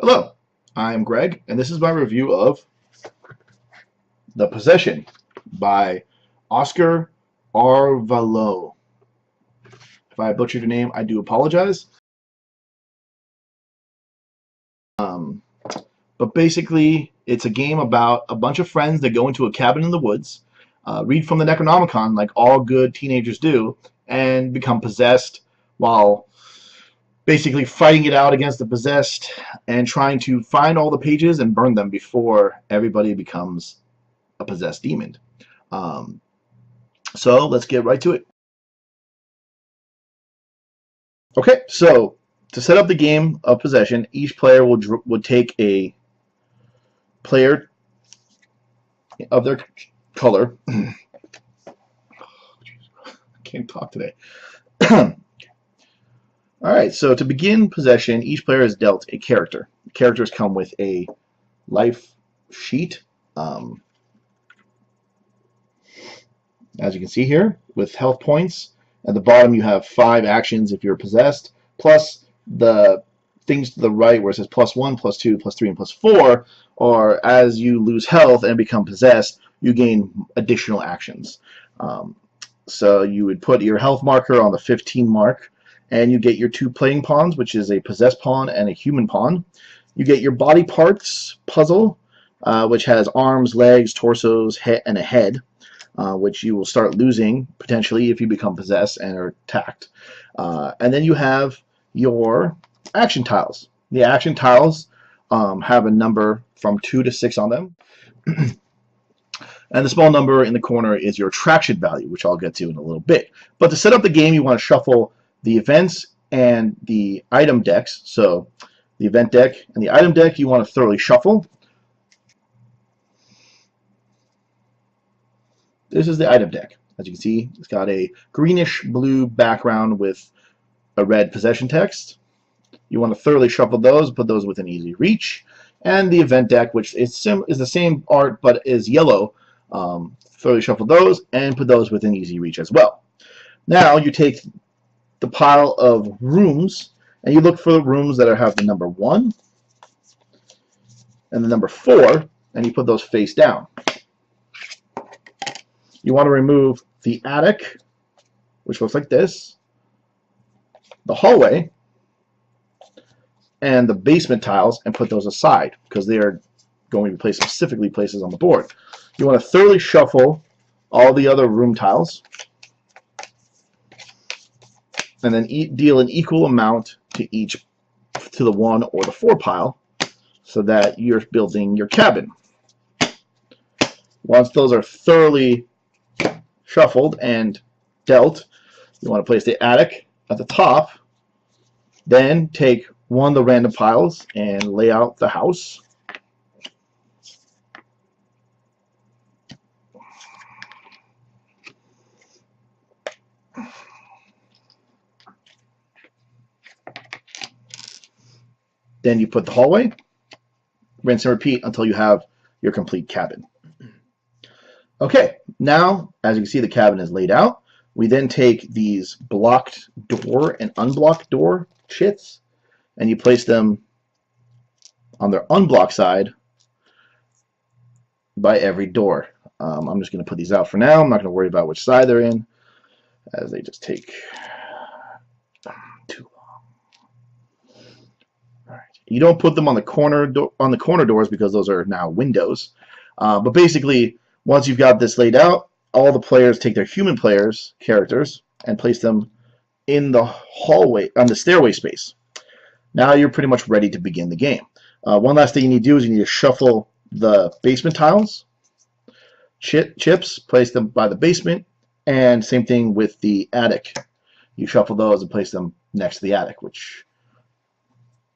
Hello, I'm Greg, and this is my review of The Possession by Oscar Arvalo. If I butchered your name, I do apologize. Um, but basically, it's a game about a bunch of friends that go into a cabin in the woods, read from the Necronomicon like all good teenagers do, and become possessed while basically fighting it out against the possessed and trying to find all the pages and burn them before everybody becomes a possessed demon. Um, so let's get right to it. Okay, so to set up the game of possession, each player would take a player of their color. I can't talk today. All right, so to begin possession, each player is dealt a character. Characters come with a life sheet, as you can see here, with health points. At the bottom, you have 5 actions if you're possessed, plus the things to the right where it says +1, +2, +3, and +4, or as you lose health and become possessed, you gain additional actions. So you would put your health marker on the 15 mark, and you get your 2 playing pawns, which is a possessed pawn and a human pawn. You get your body parts puzzle, which has arms, legs, torsos, and a head. Which you will start losing potentially if you become possessed and are attacked. And then you have your action tiles. The action tiles have a number from 2 to 6 on them. And the small number in the corner is your attraction value, which I'll get to in a little bit. But to set up the game, you want to shuffle the events and the item decks. So the event deck and the item deck you want to thoroughly shuffle. This is the item deck. As you can see, it's got a greenish-blue background with a red possession text. You want to thoroughly shuffle those, put those within easy reach. And the event deck, which is the same art but is yellow, thoroughly shuffle those and put those within easy reach as well. Now you take the pile of rooms and you look for the rooms that have the number 1 and the number 4, and you put those face down. You want to remove the attic, which looks like this, the hallway, and the basement tiles, and put those aside because they are going to be placed specifically places on the board. You want to thoroughly shuffle all the other room tiles and then deal an equal amount to each, to the 1 or the 4 pile, so that you're building your cabin. Once those are thoroughly shuffled and dealt, you want to place the attic at the top, then take one of the random piles and lay out the house. Then you put the hallway, rinse and repeat until you have your complete cabin. Okay, now, as you can see, the cabin is laid out. We then take these blocked door and unblocked door chits, and you place them on their unblocked side by every door. I'm just going to put these out for now. I'm not going to worry about which side they're in, as they just take too long. All right. You don't put them on the corner doors because those are now windows. But basically, once you've got this laid out, all the players take their human players' characters and place them in the hallway, on the stairway space. Now you're pretty much ready to begin the game. One last thing you need to do is you need to shuffle the basement tiles, chips, place them by the basement, and same thing with the attic. You shuffle those and place them next to the attic, which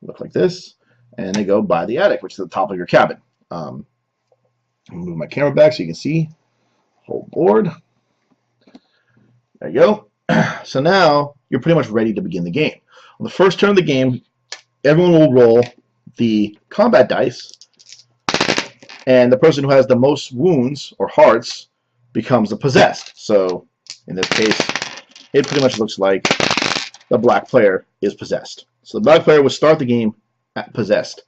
look like this, and they go by the attic, which is the top of your cabin. Move my camera back so you can see the whole board. There you go. So now you're pretty much ready to begin the game. On the first turn of the game, everyone will roll the combat dice, and the person who has the most wounds or hearts becomes the possessed. So in this case, it pretty much looks like the black player is possessed. So the black player will start the game possessed.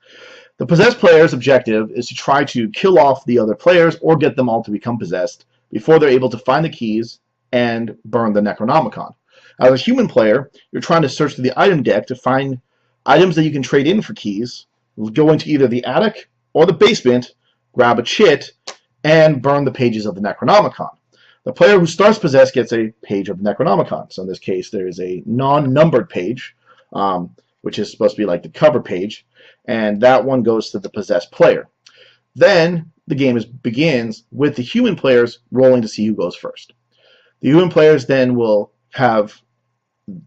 The possessed player's objective is to try to kill off the other players or get them all to become possessed before they're able to find the keys and burn the Necronomicon. As a human player, you're trying to search through the item deck to find items that you can trade in for keys, go into either the attic or the basement, grab a chit, and burn the pages of the Necronomicon. The player who starts possessed gets a page of the Necronomicon. So in this case, there is a non-numbered page, which is supposed to be like the cover page, and that one goes to the possessed player. Then the game begins with the human players rolling to see who goes first. The human players then will have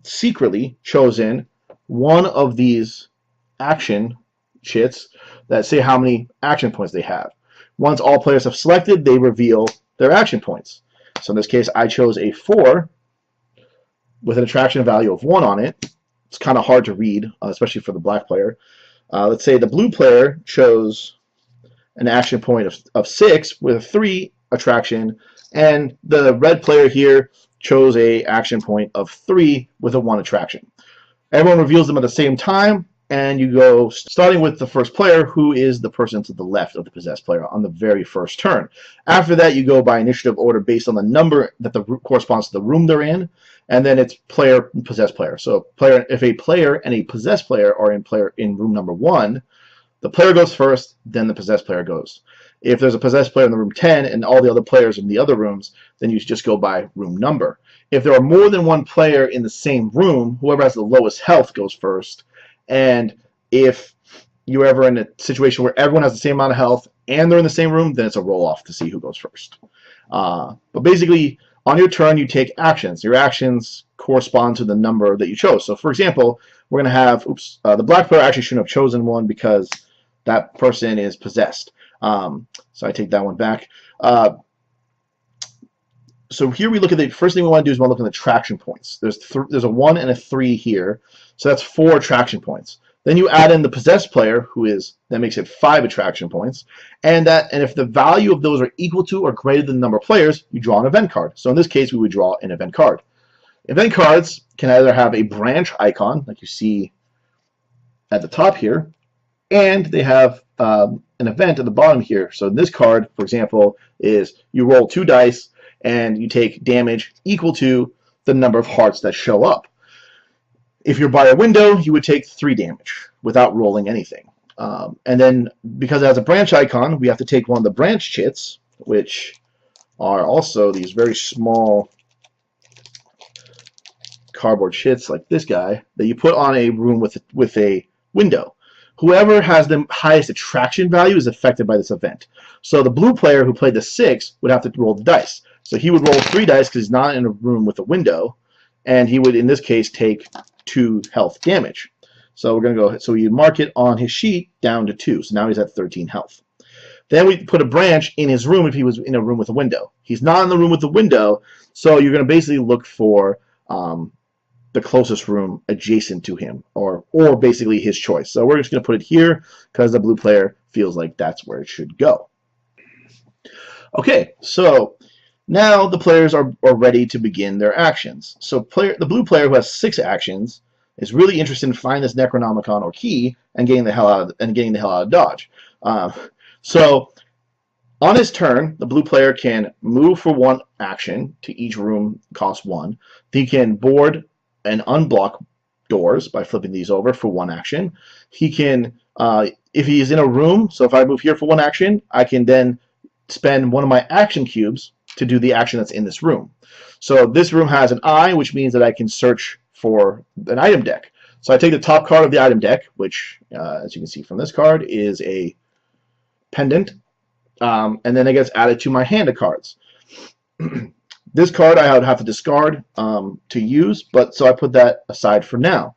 secretly chosen one of these action chits that say how many action points they have. Once all players have selected, they reveal their action points. So in this case, I chose a 4 with an attraction value of 1 on it. It's kind of hard to read, especially for the black player. Let's say the blue player chose an action point of 6 with a 3 attraction, and the red player here chose a action point of 3 with a 1 attraction. Everyone reveals them at the same time, and you go starting with the first player, who is the person to the left of the possessed player on the very first turn. After that, you go by initiative order based on the number that corresponds to the room they're in, and then it's player and possessed player. So if a player and a possessed player are in room number 1, the player goes first, then the possessed player goes. If there's a possessed player in the room 10 and all the other players in the other rooms, then you just go by room number. If there are more than one player in the same room, whoever has the lowest health goes first. And if you're ever in a situation where everyone has the same amount of health and they're in the same room, then it's a roll-off to see who goes first. But basically, on your turn, you take actions. Your actions correspond to the number that you chose. So, for example, we're going to have, the black player actually shouldn't have chosen one because that person is possessed. So I take that one back. So here we look at the first thing we want to do is we want to look at the attraction points. There's a 1 and a 3 here, so that's 4 attraction points. Then you add in the possessed player, that makes it 5 attraction points, and if the value of those are equal to or greater than the number of players, you draw an event card. So in this case, we would draw an event card. Event cards can either have a branch icon, like you see at the top here, and they have an event at the bottom here. So this card, for example, is you roll 2 dice and you take damage equal to the number of hearts that show up. If you're by a window, you would take 3 damage without rolling anything. And then because it has a branch icon, we have to take one of the branch chits, which are also these very small cardboard chits like this guy that you put on a room with a window. Whoever has the highest attraction value is affected by this event. So the blue player who played the 6 would have to roll the dice. So he would roll 3 dice because he's not in a room with a window, and he would, in this case, take 2 health damage. So we're going to go, so you mark it on his sheet down to 2. So now he's at 13 health. Then we put a branch in his room if he was in a room with a window. He's not in the room with the window, so you're going to basically look for the closest room adjacent to him, or basically his choice. So we're just going to put it here because the blue player feels like that's where it should go. Okay, so now the players are ready to begin their actions. So the blue player who has 6 actions is really interested in finding this Necronomicon or key and getting the hell out of Dodge. So on his turn, the blue player can move for 1 action to each room costs 1. He can board and unblock doors by flipping these over for 1 action. He can, if he's in a room, so if I move here for 1 action, I can then spend one of my action cubes to do the action that's in this room. So this room has an eye, which means that I can search for an item deck. So I take the top card of the item deck, which, as you can see from this card, is a pendant, and then it gets added to my hand of cards. This card I would have to discard to use, but so I put that aside for now.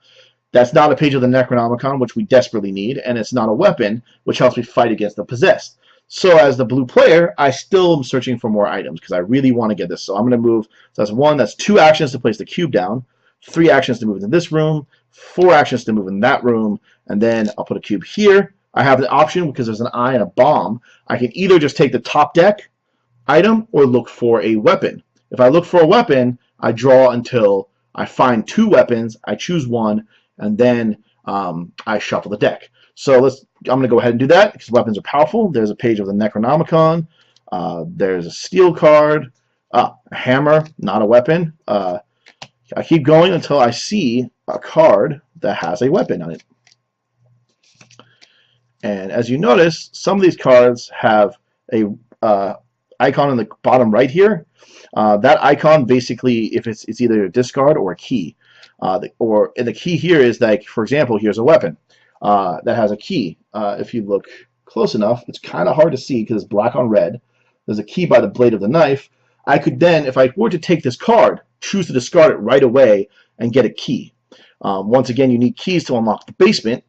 That's not a page of the Necronomicon, which we desperately need, and it's not a weapon, which helps me fight against the possessed. So as the blue player, I still am searching for more items because I really want to get this. So I'm going to move. So that's 2 actions to place the cube down, 3 actions to move into this room, 4 actions to move in that room, and then I'll put a cube here. I have the option, because there's an eye and a bomb, I can either just take the top deck item or look for a weapon. If I look for a weapon, I draw until I find 2 weapons, I choose one, and then I shuffle the deck. So I'm going to go ahead and do that because weapons are powerful. There's a page of the Necronomicon. There's a steel card. A hammer, not a weapon. I keep going until I see a card that has a weapon on it. And as you notice, some of these cards have a icon in the bottom right here. That icon basically, if it's either a discard or a key. And the key here is like, for example, here's a weapon that has a key. If you look close enough, it's kind of hard to see because it's black on red. There's a key by the blade of the knife. I could then, if I were to take this card, choose to discard it right away and get a key. Once again, you need keys to unlock the basement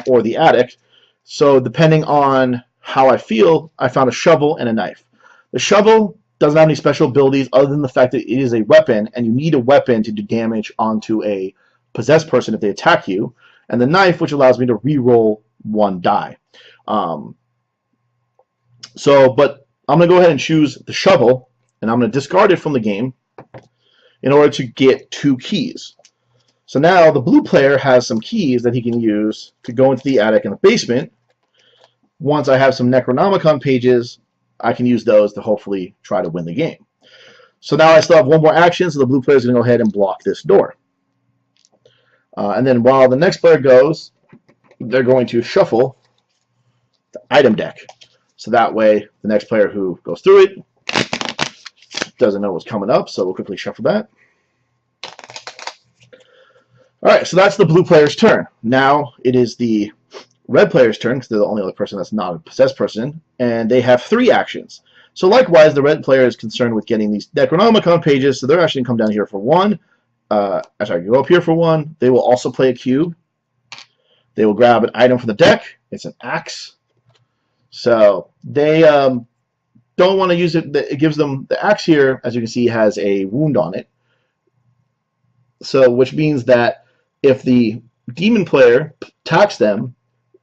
or the attic. So depending on how I feel, I found a shovel and a knife. The shovel doesn't have any special abilities other than the fact that it is a weapon, and you need a weapon to do damage onto a possessed person if they attack you. And the knife, which allows me to re-roll one die. But I'm going to go ahead and choose the shovel, and I'm going to discard it from the game in order to get 2 keys. So now the blue player has some keys that he can use to go into the attic and the basement. Once I have some Necronomicon pages, I can use those to hopefully try to win the game. So now I still have one more action, so the blue player is going to go ahead and block this door. And then while the next player goes, they're going to shuffle the item deck. So that way, the next player who goes through it doesn't know what's coming up, so we'll quickly shuffle that. Alright, so that's the blue player's turn. Now it is the red player's turn, because they're the only other person that's not a possessed person, and they have 3 actions. So likewise, the red player is concerned with getting these Necronomicon pages, so they're actually going to come down here for 1. Go up here for 1. They will also play a cube. They will grab an item from the deck. It's an axe. So they don't want to use it. It gives them the axe here, as you can see, has a wound on it. So which means that if the demon player attacks them,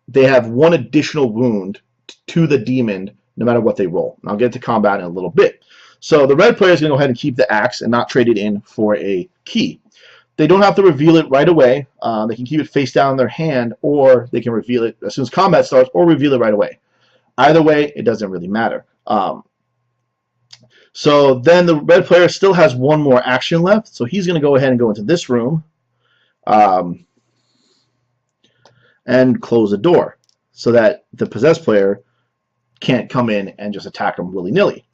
they have 1 additional wound to the demon no matter what they roll. And I'll get to combat in a little bit. So the red player is going to go ahead and keep the axe and not trade it in for a key. They don't have to reveal it right away. They can keep it face down in their hand, or they can reveal it as soon as combat starts, or reveal it right away. Either way, it doesn't really matter. So then the red player still has 1 more action left, so he's going to go ahead and go into this room and close the door so that the possessed player can't come in and just attack him willy-nilly.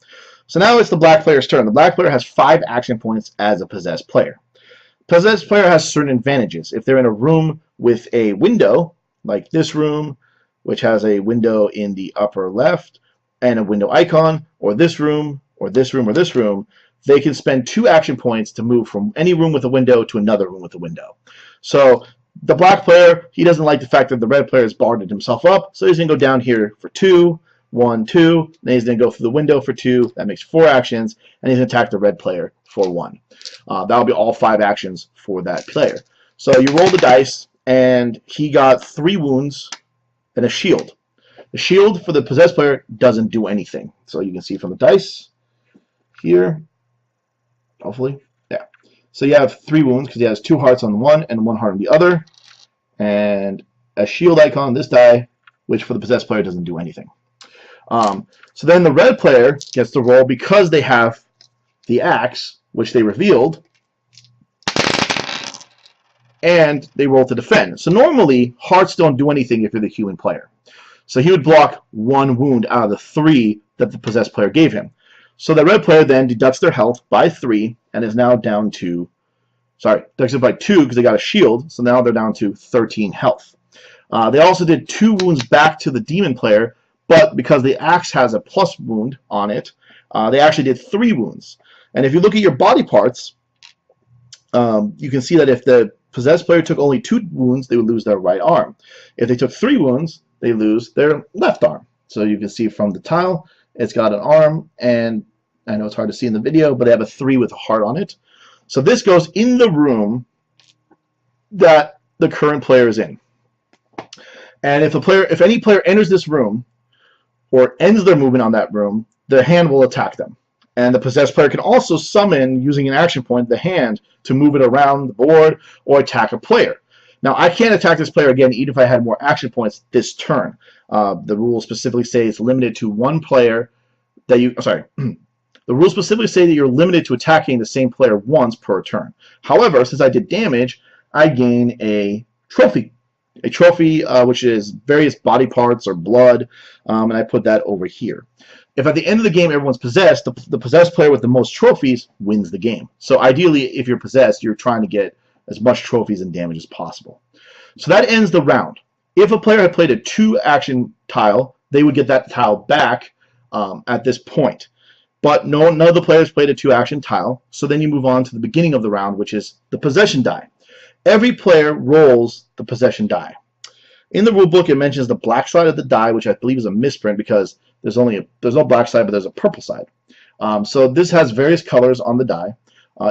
So now it's the black player's turn. The black player has 5 action points as a possessed player. Possessed player has certain advantages. If they're in a room with a window, like this room, which has a window in the upper left and a window icon, or this room, or this room, or this room, they can spend 2 action points to move from any room with a window to another room with a window. So the black player, he doesn't like the fact that the red player has barred himself up, so he's going to go down here for 2, 1, 2, then he's going to go through the window for 2, that makes 4 actions, and he's going to attack the red player for 1. That'll be all 5 actions for that player. So you roll the dice, and he got 3 wounds and a shield. The shield for the possessed player doesn't do anything. So you can see from the dice here, hopefully, yeah. So you have 3 wounds because he has 2 hearts on one and 1 heart on the other, and a shield icon on this die, which for the possessed player doesn't do anything. So then the red player gets to roll because they have the axe, which they revealed, and they roll to defend. So normally, hearts don't do anything if you're the human player. So he would block 1 wound out of the 3 that the possessed player gave him. So the red player then deducts their health by 3 and is now down to, deducts it by 2 because they got a shield, so now they're down to 13 health. They also did 2 wounds back to the demon player, but because the axe has a plus wound on it, they actually did 3 wounds. And if you look at your body parts, you can see that if the possessed player took only 2 wounds, they would lose their right arm. If they took 3 wounds, they lose their left arm. So you can see from the tile, it's got an arm, and I know it's hard to see in the video, but they have a 3 with a heart on it. So this goes in the room that the current player is in. And if any player enters this room or ends their movement on that room, the hand will attack them. And the possessed player can also summon, using an action point, the hand to move it around the board or attack a player. Now, I can't attack this player again even if I had more action points this turn. The rules specifically say it's limited to one player that you, sorry, the rules specifically say that you're limited to attacking the same player once per turn. However, since I did damage, I gain a trophy. A trophy which is various body parts or blood, and I put that over here. If at the end of the game everyone's possessed, the possessed player with the most trophies wins the game. So ideally, if you're possessed, you're trying to get as much trophies and damage as possible. So that ends the round. If a player had played a 2-action tile, they would get that tile back at this point. But none of the players played a 2-action tile, so then you move on to the beginning of the round, which is the possession die. Every player rolls the possession die. In the rulebook, it mentions the black side of the die, which I believe is a misprint because there's no black side, but there's a purple side. So this has various colors on the die.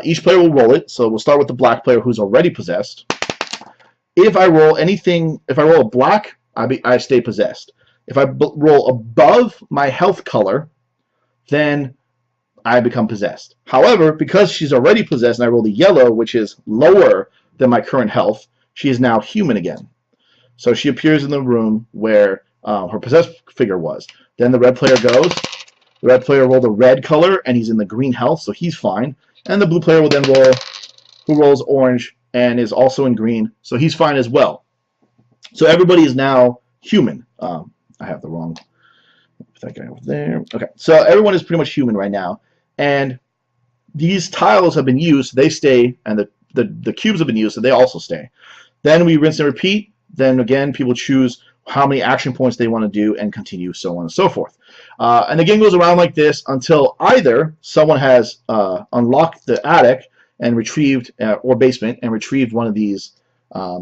Each player will roll it. So we'll start with the black player who's already possessed. If I roll a black, I stay possessed. If I roll above my health color, then I become possessed. However, because she's already possessed and I rolled a yellow, which is lower than my current health, she is now human again. So she appears in the room where her possessed figure was. Then the red player goes. The red player rolled a red color, and he's in the green health, so he's fine. And the blue player will then roll, who rolls orange and is also in green, so he's fine as well. So everybody is now human. I have the wrong... Put that guy over there. Okay, so everyone is pretty much human right now. And these tiles have been used, they stay, and the cubes have been used, so they also stay. Then we rinse and repeat. Then again, people choose how many action points they want to do and continue, so on and so forth. And the game goes around like this until either someone has unlocked the attic and retrieved, or basement, and retrieved one of these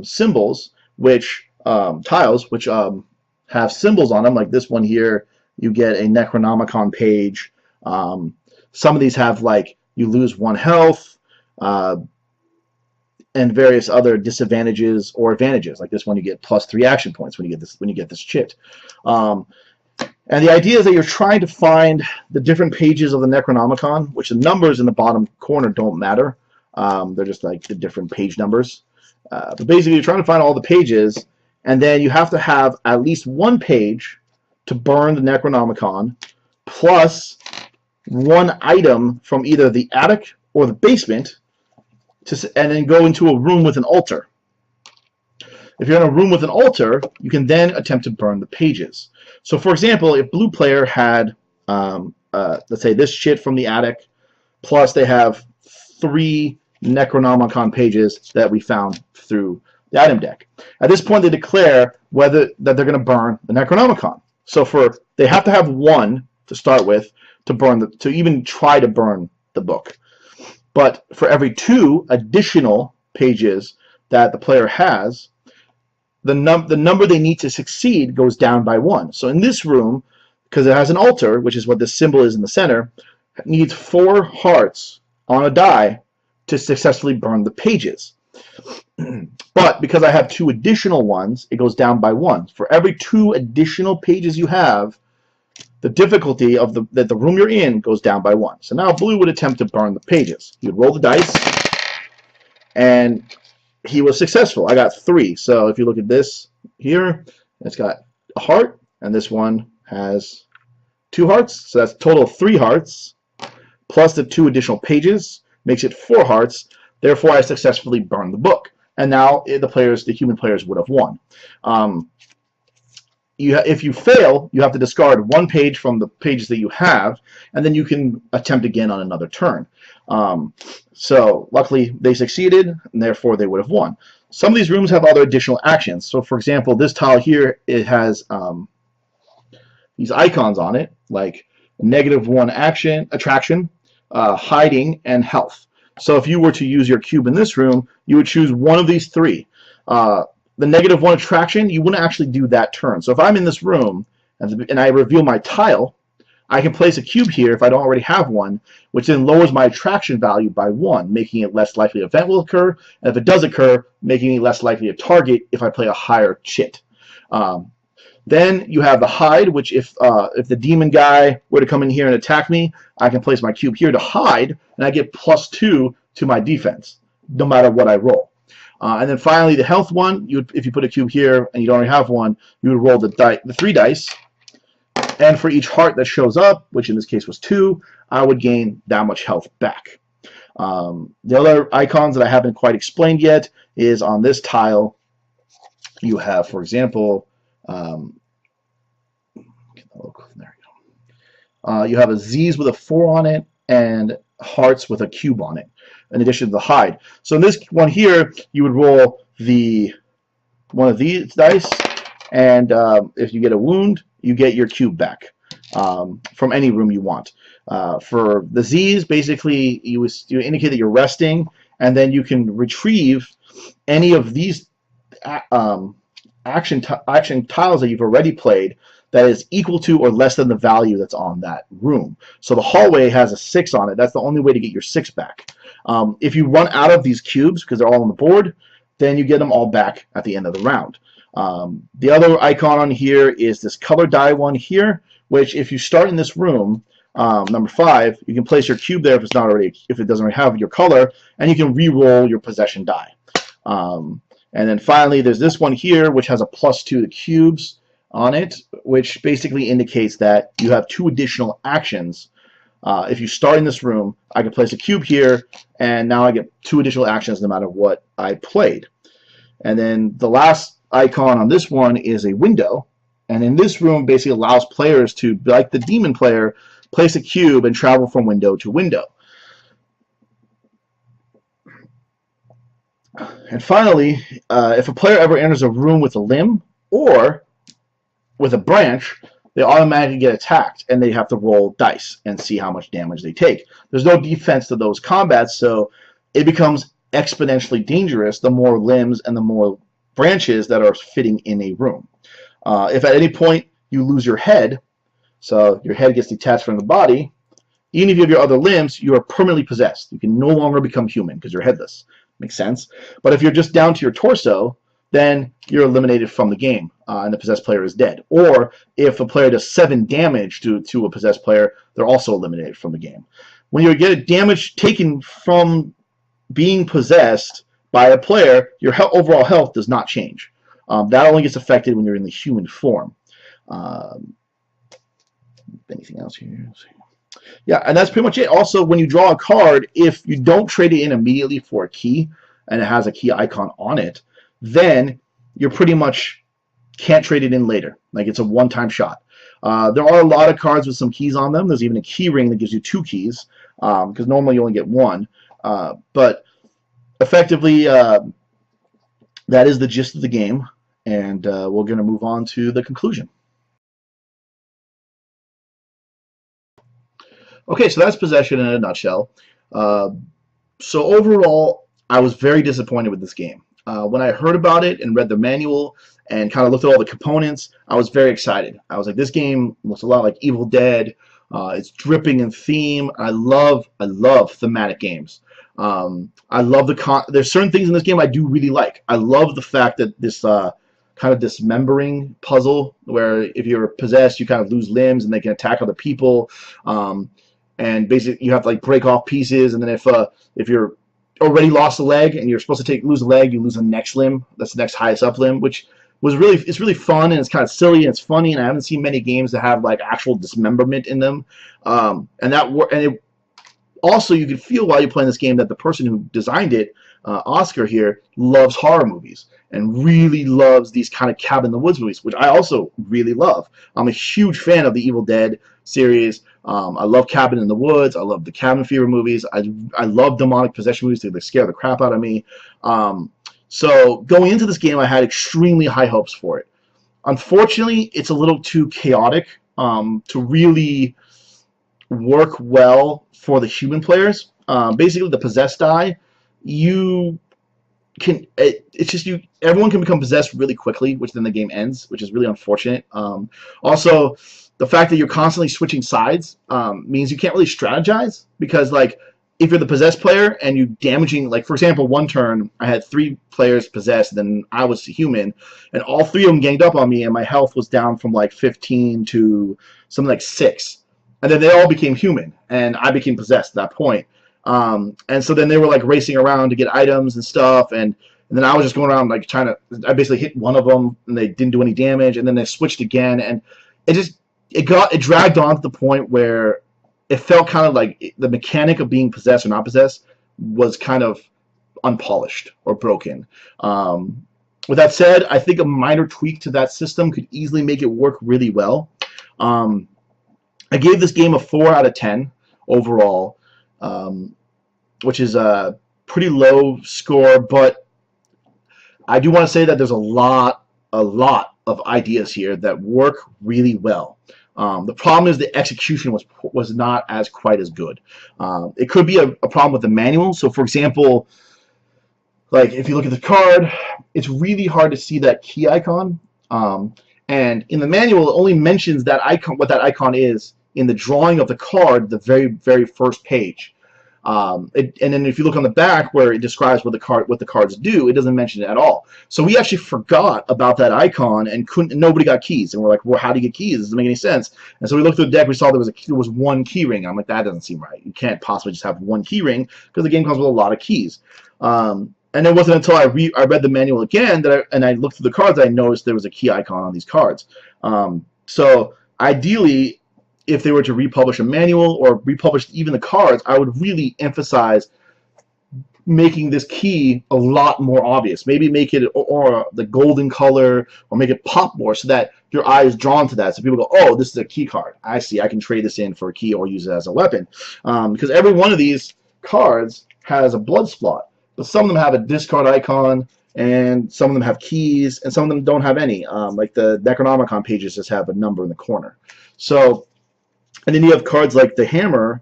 symbols, which tiles, which have symbols on them, like this one here. You get a Necronomicon page. Some of these have, like, you lose 1 health, and various other disadvantages or advantages. Like this one, you get +3 action points when you get this chipped. And the idea is that you're trying to find the different pages of the Necronomicon, which the numbers in the bottom corner don't matter. They're just like the different page numbers. But basically, you're trying to find all the pages, and then you have to have at least 1 page to burn the Necronomicon, plus 1 item from either the attic or the basement, and then go into a room with an altar. If you're in a room with an altar, you can then attempt to burn the pages. So, for example, if blue player had, let's say, this shit from the attic, plus they have 3 Necronomicon pages that we found through the item deck. At this point, they declare that they're going to burn the Necronomicon. So they have to have 1 to start with to even try to burn the book. But for every 2 additional pages that the player has, the number they need to succeed goes down by 1. So in this room, because it has an altar, which is what this symbol is in the center, it needs 4 hearts on a die to successfully burn the pages. But because I have 2 additional ones, it goes down by 1. For every 2 additional pages you have, the difficulty of the room you're in goes down by 1. So now blue would attempt to burn the pages. He would roll the dice, and he was successful. I got 3. So if you look at this here, it's got a heart, and this one has 2 hearts. So that's a total of 3 hearts, plus the 2 additional pages, makes it 4 hearts. Therefore, I successfully burned the book. And now the human players would have won. If you fail, you have to discard 1 page from the pages that you have, and then you can attempt again on another turn. So luckily they succeeded, and therefore they would have won. Some of these rooms have other additional actions. So for example, this tile here, it has these icons on it, like -1 action, attraction, hiding, and health. So if you were to use your cube in this room, you would choose one of these 3. The -1 attraction, you wouldn't actually do that turn. So if I'm in this room and I reveal my tile, I can place a cube here if I don't already have one, which then lowers my attraction value by 1, making it less likely an event will occur, and if it does occur, making me less likely to target if I play a higher chit. Then you have the hide, which if the demon guy were to come in here and attack me, I can place my cube here to hide, and I get +2 to my defense, no matter what I roll. And then finally, the health one, if you put a cube here and you don't already have one, you would roll the 3 dice. And for each heart that shows up, which in this case was 2, I would gain that much health back. The other icons that I haven't quite explained yet is on this tile, you have, for example, there we go. You have a Z's with a 4 on it and hearts with a cube on it, in addition to the hide. So in this one here, you would roll one of these dice, and if you get a wound, you get your cube back from any room you want. For the Z's, basically, you indicate that you're resting, and then you can retrieve any of these action tiles that you've already played that is equal to or less than the value that's on that room. So the hallway has a 6 on it. That's the only way to get your 6 back. If you run out of these cubes, because they're all on the board, then you get them all back at the end of the round. The other icon on here is this color die one here, which if you start in this room, number 5, you can place your cube there if it doesn't already have your color, and you can re-roll your possession die. And then finally, there's this one here, which has a +2 to the cubes on it, which basically indicates that you have 2 additional actions. If you start in this room, I can place a cube here, and now I get 2 additional actions no matter what I played. And then the last icon on this one is a window, and in this room basically allows players to, like the demon player, place a cube and travel from window to window. And finally, if a player ever enters a room with a limb or with a branch, they automatically get attacked, and they have to roll dice and see how much damage they take. There's no defense to those combats, so it becomes exponentially dangerous the more limbs and the more branches that are fitting in a room. If at any point you lose your head, so your head gets detached from the body, even if you have your other limbs, you are permanently possessed. You can no longer become human because you're headless. Makes sense? But if you're just down to your torso, then you're eliminated from the game, and the possessed player is dead. Or if a player does 7 damage to a possessed player, they're also eliminated from the game. When you get damage taken from being possessed by a player, your overall health does not change. That only gets affected when you're in the human form. Anything else here? Yeah, and that's pretty much it. Also, when you draw a card, if you don't trade it in immediately for a key, and it has a key icon on it, then you pretty much can't trade it in later. Like, it's a one-time shot. There are a lot of cards with some keys on them. There's even a key ring that gives you 2 keys, because normally you only get 1. But effectively, that is the gist of the game, and we're going to move on to the conclusion. Okay, so that's Possession in a nutshell. So overall, I was very disappointed with this game. When I heard about it and read the manual and kind of looked at all the components, I was very excited. I was like, this game looks a lot like Evil Dead. It's dripping in theme. I love thematic games. I love there's certain things in this game I do really like. I love the fact that this kind of dismembering puzzle, where if you're possessed, you kind of lose limbs and they can attack other people. And basically, you have to like break off pieces, and then if you're already lost a leg and you're supposed to lose a leg, you lose the next limb. That's the next highest up limb, which it's really fun, and it's kind of silly and it's funny. And I haven't seen many games that have like actual dismemberment in them. Also, you can feel while you're playing this game that the person who designed it, Oscar here, loves horror movies and really loves these kind of cabin in the woods movies, which I also really love. I'm a huge fan of the Evil Dead series. I love Cabin in the Woods. I love the Cabin Fever movies. I love demonic possession movies. They scare the crap out of me. So going into this game, I had extremely high hopes for it. Unfortunately, it's a little too chaotic to really work well for the human players. Basically, the possessed die, everyone can become possessed really quickly, which then the game ends, which is really unfortunate. Also, the fact that you're constantly switching sides means you can't really strategize, because like if you're the possessed player and you damaging, like for example, one turn I had 3 players possessed, then I was human, and all 3 of them ganged up on me, and my health was down from like 15 to something like 6, and then they all became human, and I became possessed at that point. And so then they were like racing around to get items and stuff, and And then I was just going around like trying to. I basically hit one of them, and they didn't do any damage. And then they switched again, and it dragged on to the point where it felt kind of like the mechanic of being possessed or not possessed was kind of unpolished or broken. With that said, I think a minor tweak to that system could easily make it work really well. I gave this game a 4 out of 10 overall, which is a pretty low score, but I do want to say that there's a lot of ideas here that work really well. The problem is the execution was not as quite as good. It could be a problem with the manual. So, for example, like if you look at the card, it's really hard to see that key icon. And in the manual, it only mentions that icon, what that icon is, in the drawing of the card, the very, very first page. And then if you look on the back where it describes what the cards do, it doesn't mention it at all. So we actually forgot about that icon and nobody got keys. And we're like, well, how do you get keys? This doesn't make any sense. And so we looked through the deck, we saw there was one key ring. I'm like, that doesn't seem right. You can't possibly just have one key ring because the game comes with a lot of keys. And it wasn't until I read the manual again and I looked through the cards that I noticed there was a key icon on these cards. So ideally, if they were to republish a manual or republish even the cards, I would really emphasize making this key a lot more obvious. Maybe make it or the golden color, or make it pop more so that your eye is drawn to that. So people go, oh, this is a key card. I see. I can trade this in for a key or use it as a weapon. Because every one of these cards has a blood spot. But some of them have a discard icon, and some of them have keys, and some of them don't have any. Like the Necronomicon pages just have a number in the corner. So, and then you have cards like the hammer,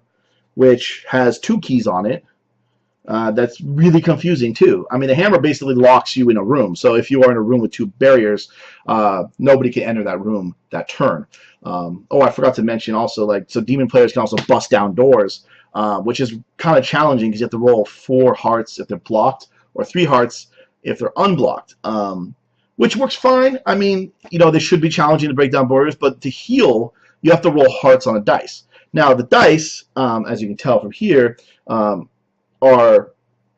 which has 2 keys on it. That's really confusing too. I mean, the hammer basically locks you in a room. So if you are in a room with 2 barriers, nobody can enter that room that turn. Oh, I forgot to mention also, like, so demon players can also bust down doors, which is kind of challenging because you have to roll 4 hearts if they're blocked or 3 hearts if they're unblocked, which works fine. I mean, you know, they should be challenging to break down barriers, but to heal, you have to roll hearts on a dice. Now, the dice, as you can tell from here, are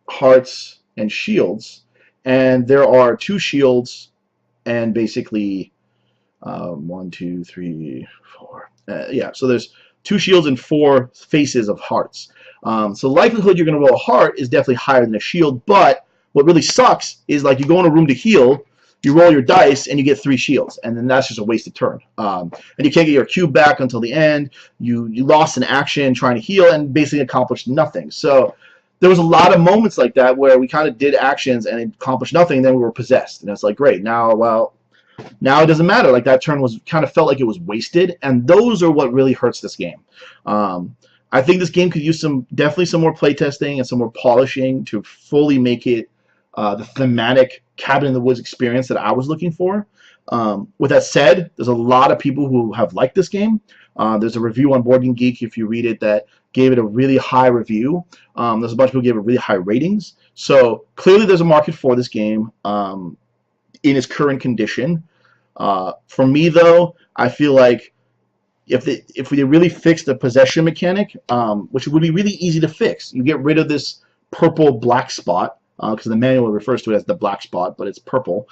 hearts and shields, and there are 2 shields and basically 1, 2, 3, 4. Yeah, so there's 2 shields and 4 faces of hearts. So the likelihood you're going to roll a heart is definitely higher than a shield, but what really sucks is, like, you go in a room to heal, you roll your dice, and you get 3 shields, and then that's just a wasted turn. And you can't get your cube back until the end. You lost an action trying to heal and basically accomplished nothing. So there was a lot of moments like that where we kind of did actions and accomplished nothing, and then we were possessed. And it's like, great, now it doesn't matter. Like, that turn kind of felt like it was wasted, and those are what really hurts this game. I think this game could use definitely some more playtesting and some more polishing to fully make it the thematic Cabin in the Woods experience that I was looking for. With that said, there's a lot of people who have liked this game. There's a review on Board Game Geek, if you read it, that gave it a really high review. There's a bunch of people who gave it really high ratings. So clearly there's a market for this game in its current condition. For me, though, I feel like if we really fix the possession mechanic, which would be really easy to fix, you get rid of this purple black spot, because the manual refers to it as the black spot, but it's purple.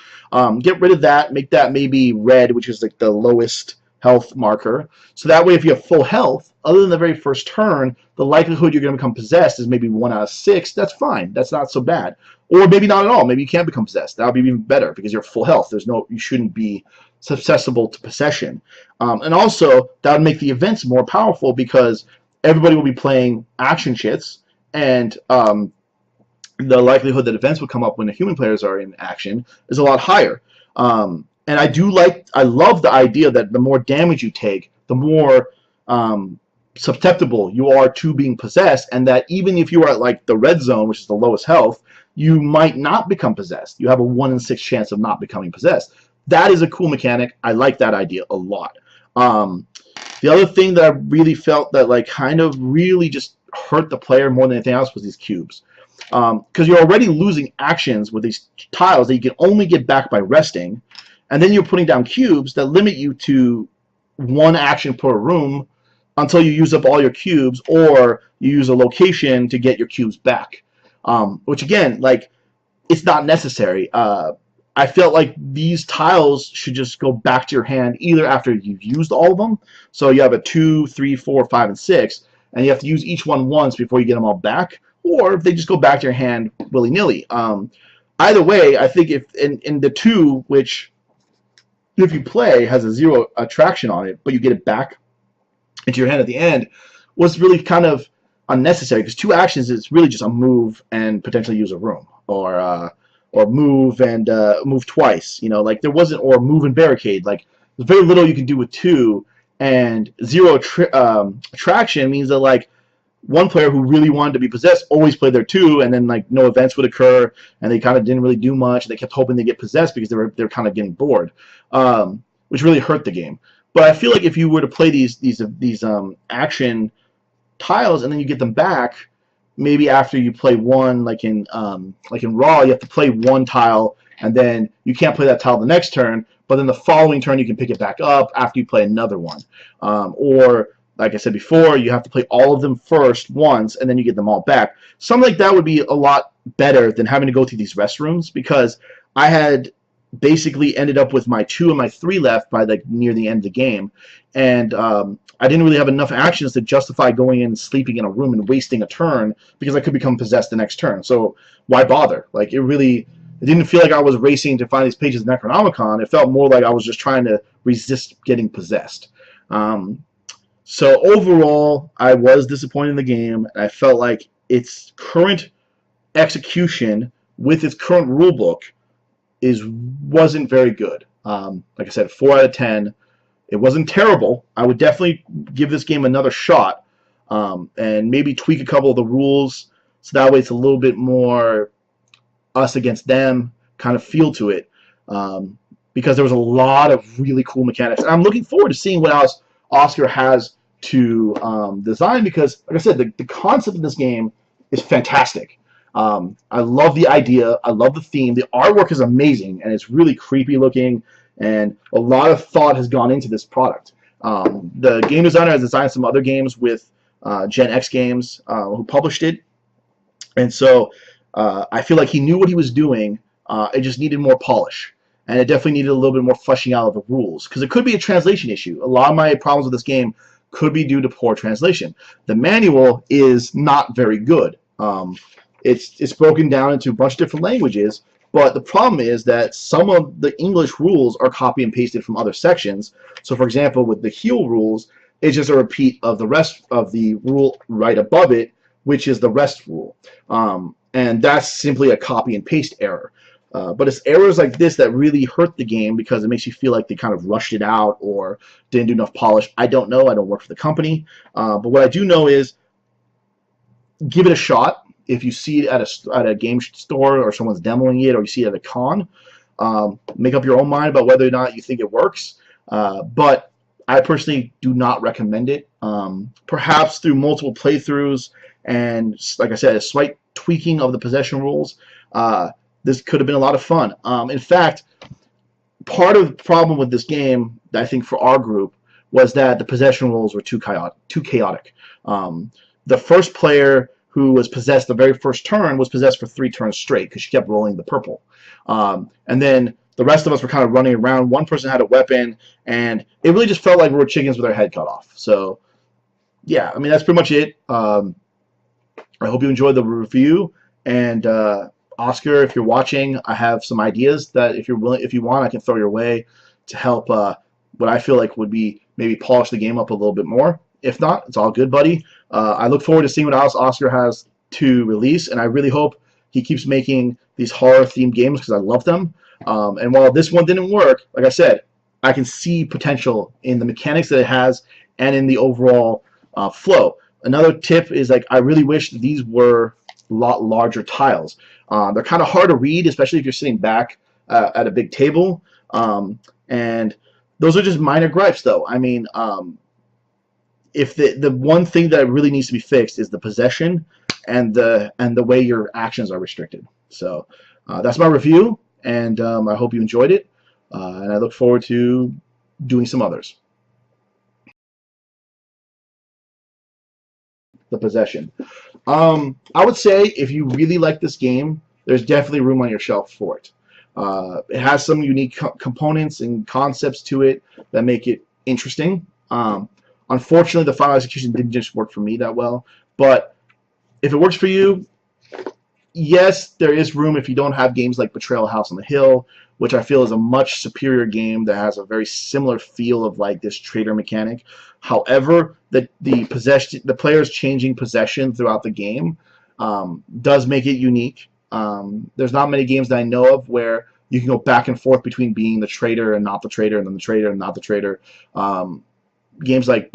Get rid of that, make that maybe red, which is like the lowest health marker. So that way, if you have full health, other than the very first turn, the likelihood you're going to become possessed is maybe 1 out of 6. That's fine. That's not so bad. Or maybe not at all. Maybe you can't become possessed. That would be even better because you're full health. You shouldn't be susceptible to possession. And also, that would make the events more powerful because everybody will be playing action chits, and the likelihood that events would come up when the human players are in action is a lot higher. And I love the idea that the more damage you take, the more susceptible you are to being possessed, and that even if you are at, like, the red zone, which is the lowest health, you might not become possessed. You have a 1 in 6 chance of not becoming possessed. That is a cool mechanic. I like that idea a lot. The other thing that I really felt that, like, kind of really just hurt the player more than anything else was these cubes. Because you're already losing actions with these tiles that you can only get back by resting, and then you're putting down cubes that limit you to 1 action per room until you use up all your cubes, or you use a location to get your cubes back. Which, again, like, it's not necessary. I felt like these tiles should just go back to your hand either after you've used all of them. So you have a 2, 3, 4, 5, and 6, and you have to use each one once before you get them all back, or if they just go back to your hand willy-nilly. Either way, I think if in the 2, which if you play has a 0 attraction on it, but you get it back into your hand at the end, was really kind of unnecessary, because 2 actions is really just a move and potentially use a room, or move and move twice. You know, like there wasn't, or move and barricade. Like there's very little you can do with 2, and 0 attraction means that like one player who really wanted to be possessed always played their 2, and then like no events would occur, and they kind of didn't really do much. They kept hoping they get possessed because they're kind of getting bored, which really hurt the game. But I feel like if you were to play these action tiles and then you get them back, maybe after you play one, like in Raw, you have to play one tile and then you can't play that tile the next turn, but then the following turn you can pick it back up after you play another one, or like I said before, you have to play all of them first once, and then you get them all back. Something like that would be a lot better than having to go through these restrooms, because I had basically ended up with my 2 and my 3 left by like near the end of the game, and I didn't really have enough actions to justify going in and sleeping in a room and wasting a turn, because I could become possessed the next turn. So why bother? Like it didn't feel like I was racing to find these pages of Necronomicon. It felt more like I was just trying to resist getting possessed. So overall, I was disappointed in the game, and I felt like its current execution with its current rulebook wasn't very good. Like I said, 4 out of 10. It wasn't terrible. I would definitely give this game another shot, and maybe tweak a couple of the rules so that way it's a little bit more us against them kind of feel to it, because there was a lot of really cool mechanics. And I'm looking forward to seeing what else Oscar has to design, because, like I said, the concept of this game is fantastic. I love the idea. I love the theme. The artwork is amazing, and it's really creepy looking, and a lot of thought has gone into this product. The game designer has designed some other games with GenX Games, who published it, and so I feel like he knew what he was doing. It just needed more polish, and it definitely needed a little bit more fleshing out of the rules, because it could be a translation issue. A lot of my problems with this game could be due to poor translation. The manual is not very good. It's broken down into a bunch of different languages, but the problem is that some of the English rules are copy and pasted from other sections. So, for example, with the heal rules, it's just a repeat of the rest of the rule right above it, which is the rest rule. And that's simply a copy and paste error. But it's errors like this that really hurt the game, because it makes you feel like they kind of rushed it out or didn't do enough polish. I don't know. I don't work for the company. But what I do know is give it a shot. If you see it at a game store, or someone's demoing it, or you see it at a con, make up your own mind about whether or not you think it works. But I personally do not recommend it. Perhaps through multiple playthroughs and, like I said, a slight tweaking of the possession rules, this could have been a lot of fun. In fact, part of the problem with this game, I think, for our group, was that the possession rules were too chaotic. The first player who was possessed the very first turn was possessed for 3 turns straight, because she kept rolling the purple. And then the rest of us were kind of running around. One person had a weapon, and it really just felt like we were chickens with our head cut off. So, yeah, I mean, that's pretty much it. I hope you enjoyed the review, and Oscar, if you're watching, I have some ideas that if you want, I can throw your way to help what I feel like would be maybe polish the game up a little bit more. If not, it's all good, buddy. I look forward to seeing what else Oscar has to release, and I really hope he keeps making these horror-themed games, because I love them. And while this one didn't work, like I said, I can see potential in the mechanics that it has and in the overall flow. Another tip is, like, I really wish these were a lot larger tiles. They're kind of hard to read, especially if you're sitting back at a big table. And those are just minor gripes, though. I mean, if the one thing that really needs to be fixed is the possession and the way your actions are restricted. So that's my review, and I hope you enjoyed it, and I look forward to doing some others. The possession. I would say if you really like this game, there's definitely room on your shelf for it. It has some unique components and concepts to it that make it interesting. Unfortunately, the final execution didn't just work for me that well, but if it works for you, yes, there is room if you don't have games like Betrayal House on the Hill, which I feel is a much superior game that has a very similar feel of like this trader mechanic. However, the players changing possession throughout the game does make it unique. There's not many games that I know of where you can go back and forth between being the trader and not the trader, and then the trader and not the trader. Games like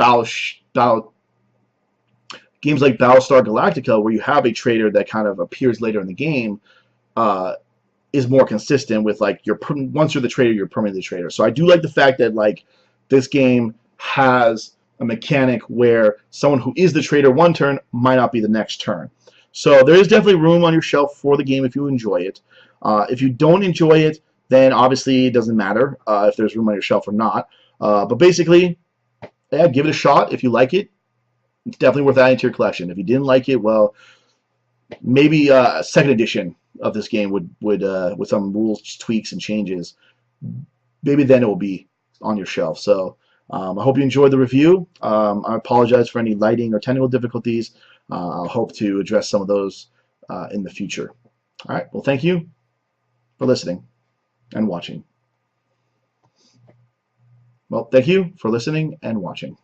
games like Battlestar Galactica, where you have a trader that kind of appears later in the game, is more consistent with like once you're the trader, you're permanently the trader. So I do like the fact that like this game has a mechanic where someone who is the trader one turn might not be the next turn. So there is definitely room on your shelf for the game if you enjoy it. If you don't enjoy it, then obviously it doesn't matter if there's room on your shelf or not. But basically, yeah, give it a shot if you like it. It's definitely worth adding to your collection. If you didn't like it, well, maybe a second edition of this game would with some rules tweaks and changes, maybe then it will be on your shelf. So I hope you enjoyed the review. I apologize for any lighting or technical difficulties. I'll hope to address some of those in the future. All right. Well, thank you for listening and watching. Well, thank you for listening and watching.